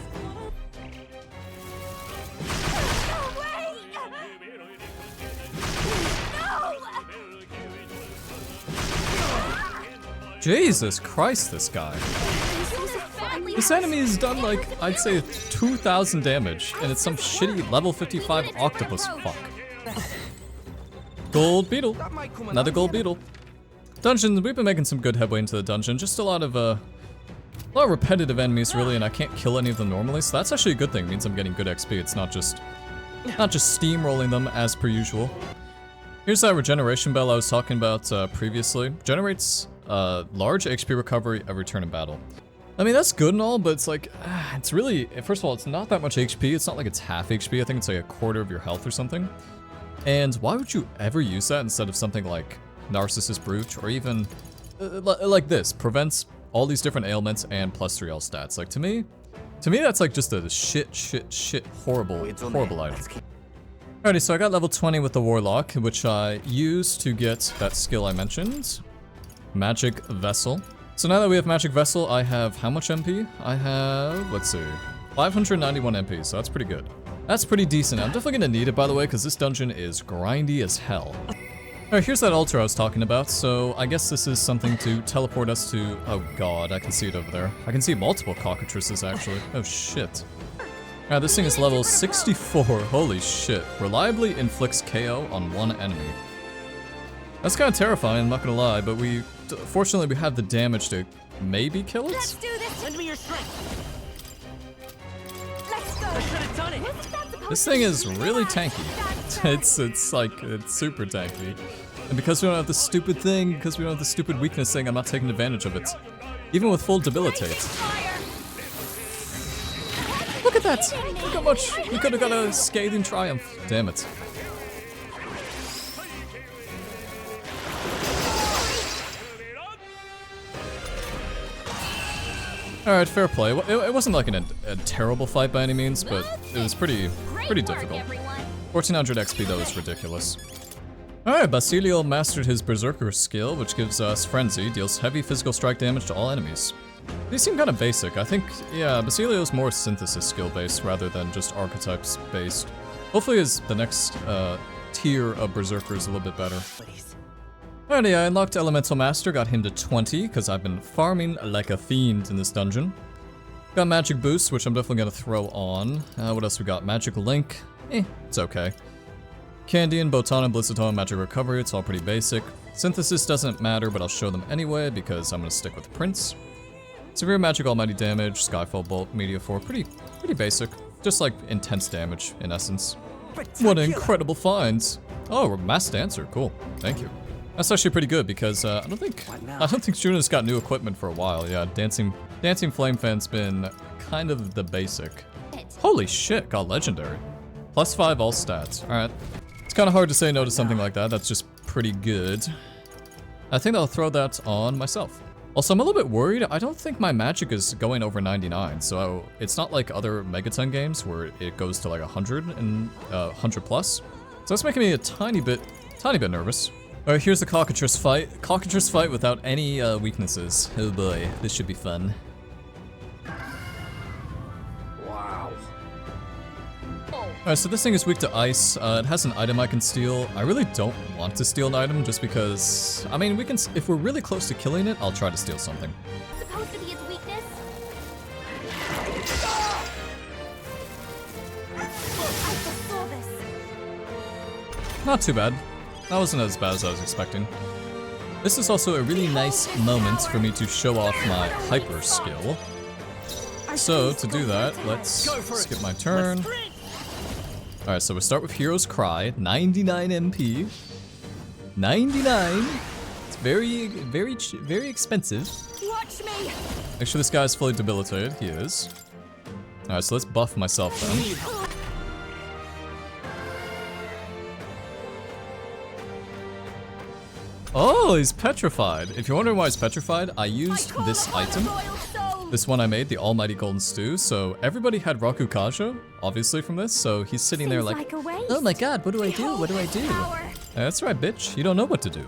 Jesus Christ, this guy. This enemy has done like, I'd say 2,000 damage, and it's some shitty level 55 octopus fuck. Gold beetle. Another gold beetle. Dungeons, we've been making some good headway into the dungeon. Just a lot of repetitive enemies really, and I can't kill any of them normally, so that's actually a good thing. It means I'm getting good XP. It's not just steamrolling them as per usual. Here's that regeneration bell I was talking about previously. Generates large HP recovery every turn in battle. I mean, that's good and all, but it's like, it's really, first of all, it's not that much HP. It's not like it's half HP. I think it's like a quarter of your health or something. And why would you ever use that instead of something like Narcissus Brooch, or even like this? Prevents all these different ailments and +3 all stats. Like, to me that's like just a shit horrible item. Alrighty, so I got level 20 with the Warlock, which I used to get that skill I mentioned. Magic Vessel. So now that we have Magic Vessel, I have how much MP? I have, let's see, 591 MP, so that's pretty good. That's pretty decent. I'm definitely gonna need it, by the way, because this dungeon is grindy as hell. Alright, here's that altar I was talking about, so I guess this is something to teleport us to, oh god, I can see it over there. I can see multiple cockatrices, actually. Oh shit. Alright, this thing is level 64, holy shit. Reliably inflicts KO on one enemy. That's kind of terrifying, I'm not gonna lie, but fortunately we have the damage to maybe kill it? Let's do this! Lend me your strength! Let's go! I should have done it! This thing is really tanky. It's super tanky. And because we don't have the stupid thing, because we don't have the stupid weakness thing, I'm not taking advantage of it. Even with full debilitate. Look at that! Look how much we could have got a scathing triumph. Damn it. Alright, fair play. It wasn't like a terrible fight by any means, but it was pretty difficult. 1400 XP though is ridiculous. Alright, Basilio mastered his Berserker skill, which gives us Frenzy, deals heavy physical strike damage to all enemies. These seem kind of basic. I think, yeah, Basilio's more synthesis skill based rather than just archetypes based. Hopefully the next tier of Berserker is a little bit better. Alrighty, I unlocked Elemental Master, got him to 20, because I've been farming like a fiend in this dungeon. Got Magic Boost, which I'm definitely going to throw on. What else we got? Magic Link. It's okay. Candian, Botana, Blizzaton, Magic Recovery, it's all pretty basic. Synthesis doesn't matter, but I'll show them anyway, because I'm going to stick with Prince. Severe Magic Almighty Damage, Skyfall Bolt, Meteor, pretty basic. Just like intense damage, in essence. What incredible finds! Oh, Mass Dancer, cool. Thank you. That's actually pretty good because I don't think Juno's got new equipment for a while. Yeah, Dancing Flame Fan's been kind of the basic. Holy shit, got legendary. +5 all stats. Alright. It's kind of hard to say no to something like that. That's just pretty good. I think I'll throw that on myself. Also, I'm a little bit worried. I don't think my magic is going over 99, so it's not like other Megaton games where it goes to like 100 and 100 plus. So that's making me a tiny bit nervous. Alright, here's the cockatrice fight. Cockatrice fight without any weaknesses. Oh boy, this should be fun. Wow. Alright, so this thing is weak to ice. It has an item I can steal. I really don't want to steal an item just because, I mean, we can, if we're really close to killing it, I'll try to steal something. Supposed to be its weakness? I foresaw this. Not too bad. That wasn't as bad as I was expecting. This is also a really nice moment for me to show off my hyper skill. So, to do that, let's skip my turn. Alright, so we start with Hero's Cry, 99 MP. 99! It's very expensive. Watch me. Make sure this guy is fully debilitated. He is. Alright, so let's buff myself then. Oh, he's petrified. If you're wondering why he's petrified, I used this item. This one I made, the Almighty Golden Stew. So everybody had Rakukaja, obviously, from this. So he's sitting there like, oh my god, what do I do? What do I do? That's right, bitch. You don't know what to do.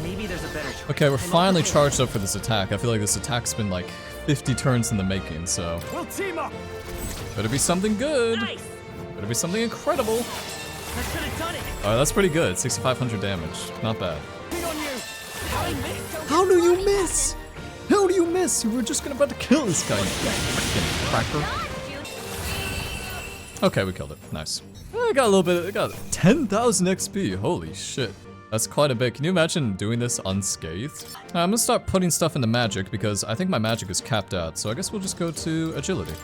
Maybe there's a better choice. Okay, we're finally charged up for this attack. I feel like this attack's been like 50 turns in the making, so. We'll team up. Better be something good. Nice. Better be something incredible. That should have done it. Oh, that's pretty good. 6,500 damage. Not bad. Big on you. How do you miss? How do you miss? You were just about to kill this guy, you freaking cracker. Okay, we killed it. Nice. I got a little bit. I got 10,000 XP. Holy shit. That's quite a bit. Can you imagine doing this unscathed? I'm gonna start putting stuff into magic because I think my magic is capped out. So I guess we'll just go to agility.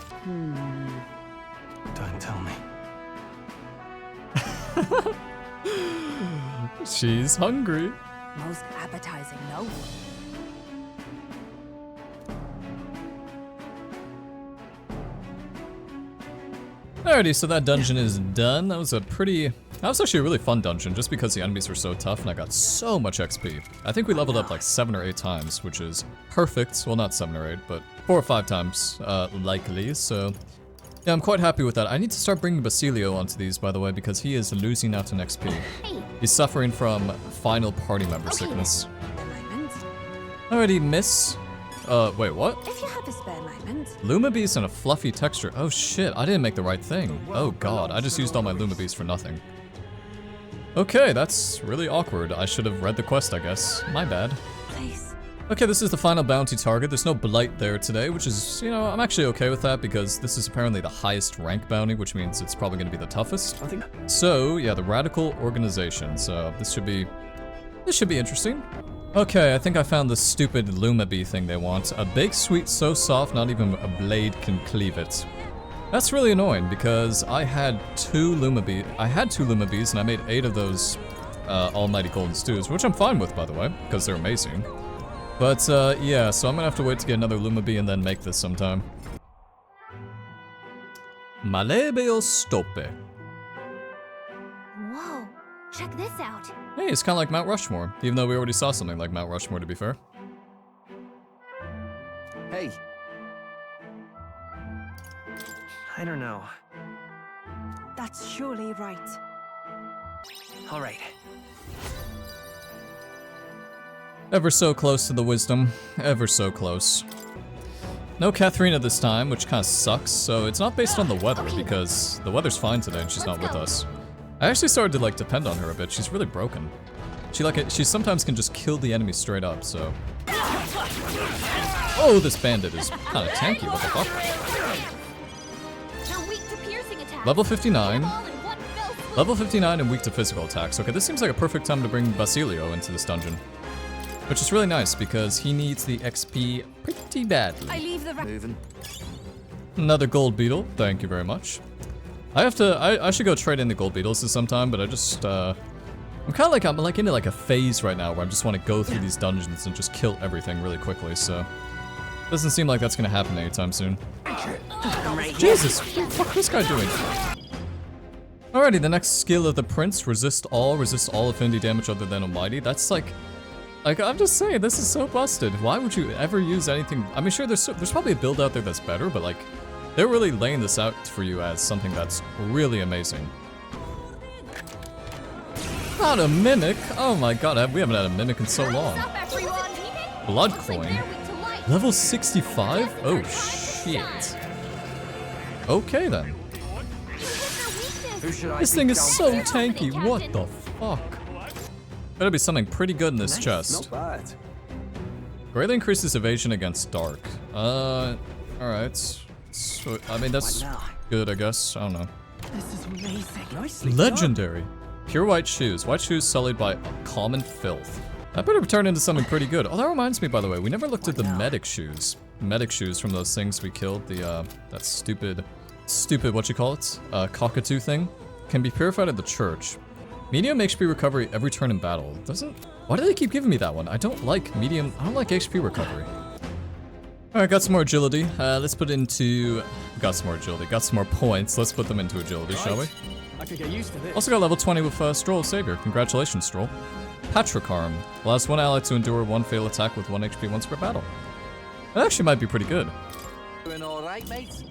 Don't tell me. She's hungry. Most appetizing, no? Alrighty, so that dungeon is done. That was actually a really fun dungeon just because the enemies were so tough and I got so much XP. I think we leveled up like 7 or 8 times, which is perfect. Well, not 7 or 8, but 4 or 5 times likely, so yeah, I'm quite happy with that. I need to start bringing Basilio onto these, by the way, because he is losing out on XP. He's suffering from final party member sickness. Alrighty, miss. Wait, what? If you have a spare alignment. Luma Beast and a fluffy texture. Oh shit, I didn't make the right thing. Oh god, I just used all my Luma Beast for nothing. Okay, that's really awkward. I should have read the quest, I guess. My bad. Please. Okay, this is the final bounty target. There's no blight there today, which is, you know, I'm actually okay with that because this is apparently the highest rank bounty, which means it's probably going to be the toughest. So, yeah, the Radical Organization. So, this should be interesting. Okay, I think I found the stupid Luma Bee thing they want. A baked sweet so soft, not even a blade can cleave it. That's really annoying because I had 2 Luma Bees and I made 8 of those Almighty Golden Stews, which I'm fine with, by the way, because they're amazing. But yeah, so I'm gonna have to wait to get another Luma Bee and then make this sometime. Malebeo Stope. Whoa, check this out. Hey, it's kind of like Mount Rushmore, even though we already saw something like Mount Rushmore, to be fair. Hey. I don't know. That's surely right. All right. Ever so close to the wisdom. Ever so close. No Katharina this time, which kind of sucks, so it's not based on the weather, because the weather's fine today and she's not with us. I actually started to, like, depend on her a bit. She's really broken. She sometimes can just kill the enemy straight up, so... Oh, this bandit is kind of tanky, what the fuck? Level 59. Level 59 and weak to physical attacks. Okay, this seems like a perfect time to bring Basilio into this dungeon. Which is really nice, because he needs the XP pretty badly. I leave the Moving. Another gold beetle, thank you very much. I should go trade in the gold beetles sometime, but I just, I'm like into like a phase right now where I just want to go through these dungeons and just kill everything really quickly, so. Doesn't seem like that's gonna happen anytime soon. Jesus, what the fuck is this guy doing? Alrighty, the next skill of the Prince, resist all affinity damage other than Almighty. That's like, I'm just saying, this is so busted. Why would you ever use anything? I mean, sure, there's probably a build out there that's better, but like, they're really laying this out for you as something that's really amazing. Not a mimic. Oh my god, we haven't had a mimic in so long. Blood coin. Level 65? Oh shit. Okay then. This thing is so tanky. What the fuck? Better be something pretty good in this chest. Not bad. Greatly increases evasion against dark. Alright. So, I mean, that's good, I guess. I don't know. This is amazing. Legendary. Pure white shoes. White shoes sullied by common filth. That better turn into something pretty good. Oh, that reminds me, by the way, we never looked at the medic shoes. Medic shoes from those things we killed. The, that stupid, what you call it? Cockatoo thing. Can be purified at the church. Medium HP recovery every turn in battle. Why do they keep giving me that one? I don't like medium, I don't like HP recovery. Alright, got some more agility. Let's put into, got some more agility, got some more points. Let's put them into agility, shall we? I could get used to this. Also got level 20 with Stroll Savior. Congratulations, Stroll. Patricarm. Allows one ally to endure one fail attack with 1 HP once per battle. That actually might be pretty good. Doing alright, mates?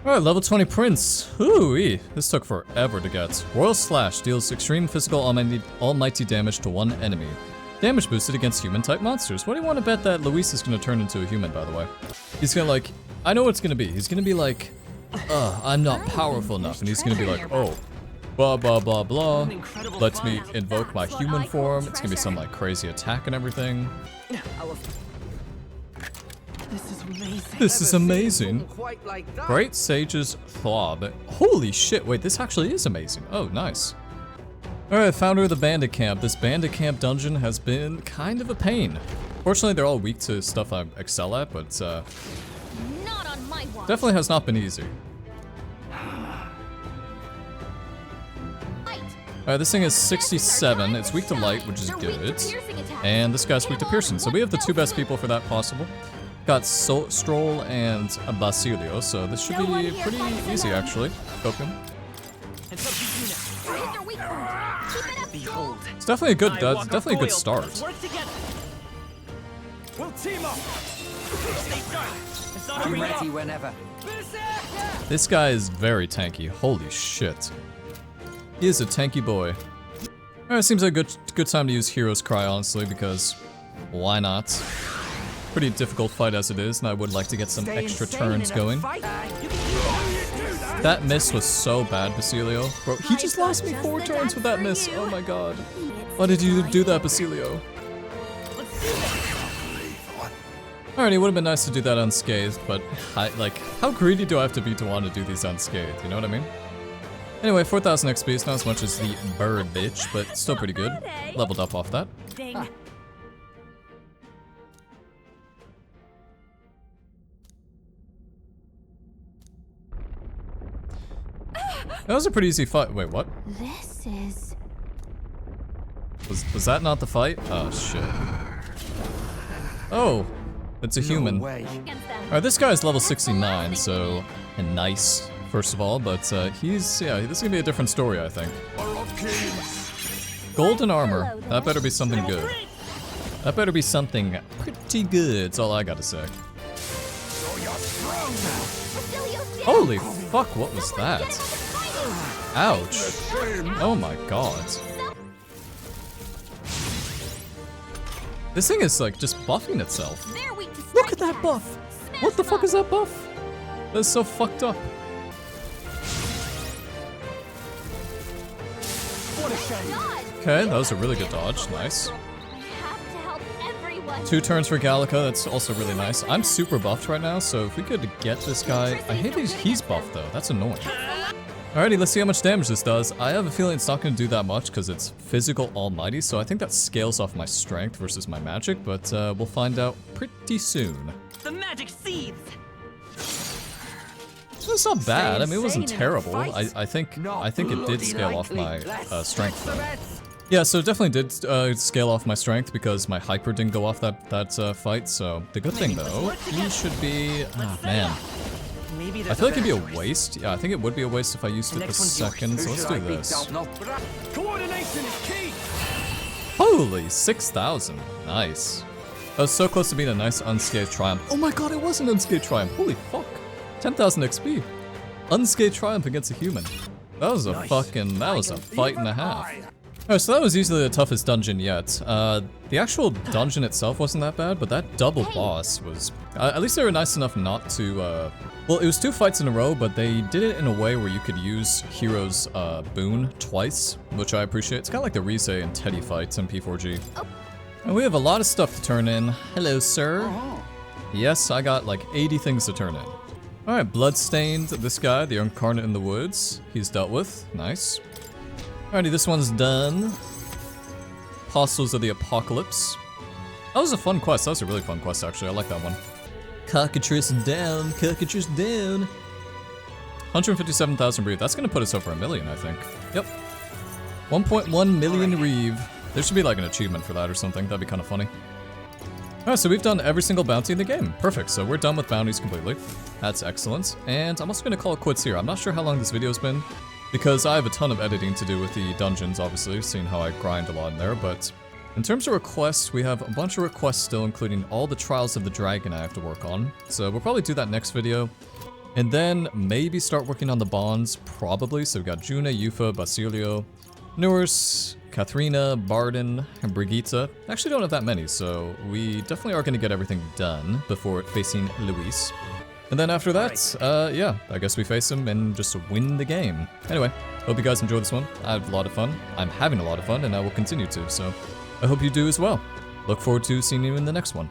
Alright, level 20 Prince. Ooh-wee. This took forever to get. Royal Slash deals extreme physical almighty damage to one enemy. Damage boosted against human-type monsters. What do you want to bet that Luis is going to turn into a human, by the way? He's going to like, I know what it's going to be. He's going to be like, I'm not powerful enough. And he's going to be like, oh, blah, blah, blah, blah. Let me invoke my human form. It's going to be some like crazy attack and everything. This is amazing. This is amazing. Great Sage's Thwob. Holy shit, wait, this actually is amazing. Oh, nice. Alright, founder of the Bandit Camp. This Bandit Camp dungeon has been kind of a pain. Fortunately, they're all weak to stuff I excel at, but Not on my watch. definitely has not been easy. Alright, this thing is 67. It's weak to light, which is good. And this guy's weak to piercing. So we have the two best people for that possible. Got Stroll and Basilio, so this should be pretty easy, actually. Open. Behold. It's definitely a good, definitely a good start. Work together. We'll team up. Stay sharp. It's not I'm ready whenever. This guy is very tanky. Holy shit. He is a tanky boy. Alright, seems like a good time to use Hero's Cry, honestly, because why not? Pretty difficult fight as it is, and I would like to get some extra turns going. That miss was so bad, Basilio. Bro, he just lost me 4 turns with that miss. Oh my god. Why did you do that, Basilio? Alright, it would have been nice to do that unscathed, but like, how greedy do I have to be to want to do these unscathed? You know what I mean? Anyway, 4,000 XP is not as much as the bird bitch, but still pretty good. Leveled up off that. That was a pretty easy fight. Wait, what? This is... Was that not the fight? Oh, shit. Oh, it's a human. Alright, this guy is level 69, so nice, first of all, but this is gonna be a different story, I think. Golden armor. That better be something good. That better be something pretty good, that's all I gotta say. Holy fuck, what was that? Ouch. Oh my god. This thing is like just buffing itself. Look at that buff! What the fuck is that buff? That's so fucked up. Okay, that was a really good dodge. Nice. 2 turns for Gallica, that's also really nice. I'm super buffed right now, so if we could get this guy... I hate that he's buffed though, that's annoying. Alrighty, let's see how much damage this does. I have a feeling it's not going to do that much because it's physical almighty, so I think that scales off my strength versus my magic, but we'll find out pretty soon. The magic seeds. It's not bad. I mean, it wasn't terrible. I think it did scale off my strength though. Yeah, so it definitely did scale off my strength because my hyper didn't go off that fight. So the good thing though, he should be. Oh man. I feel like it'd be a waste. Yeah, I think it would be a waste if I used it the second. So let's do this. Coordination is key. Holy 6,000. Nice. I was so close to being a nice unscathed triumph. Oh my god, it was an unscathed triumph. Holy fuck. 10,000 XP. Unscathed triumph against a human. That was a fucking, that was a fight and a half. Alright, so that was easily the toughest dungeon yet. The actual dungeon itself wasn't that bad, but that double boss was... at least they were nice enough not to, well, it was 2 fights in a row, but they did it in a way where you could use Hero's boon twice, which I appreciate. It's kind of like the Rise and Teddy fights in P4G. And we have a lot of stuff to turn in. Hello, sir. Yes, I got like 80 things to turn in. Alright, Bloodstained, this guy, the Incarnate in the Woods. He's dealt with. Nice. Alrighty, this one's done. Apostles of the Apocalypse. That was a fun quest. That was a really fun quest, actually. I like that one. Cockatrice down. Cockatrice down. 157,000 Reeve. That's going to put us over 1 million, I think. Yep. 1.1 million Reeve. There should be like an achievement for that or something. That'd be kind of funny. Alright, so we've done every single bounty in the game. Perfect, so we're done with bounties completely. That's excellent. And I'm also going to call it quits here. I'm not sure how long this video's been, because I have a ton of editing to do with the dungeons, obviously, seeing how I grind a lot in there, but in terms of requests, we have a bunch of requests still, including all the Trials of the Dragon I have to work on. So we'll probably do that next video. And then maybe start working on the bonds, probably. So we've got Juna, Yufa, Basilio, Neuras, Katharina, Barden, and Brigitte. I actually don't have that many, so we definitely are going to get everything done before facing Luis. And then after that, yeah, I guess we face him and just win the game. Anyway, hope you guys enjoyed this one. I had a lot of fun. I'm having a lot of fun, and I will continue to, so I hope you do as well. Look forward to seeing you in the next one.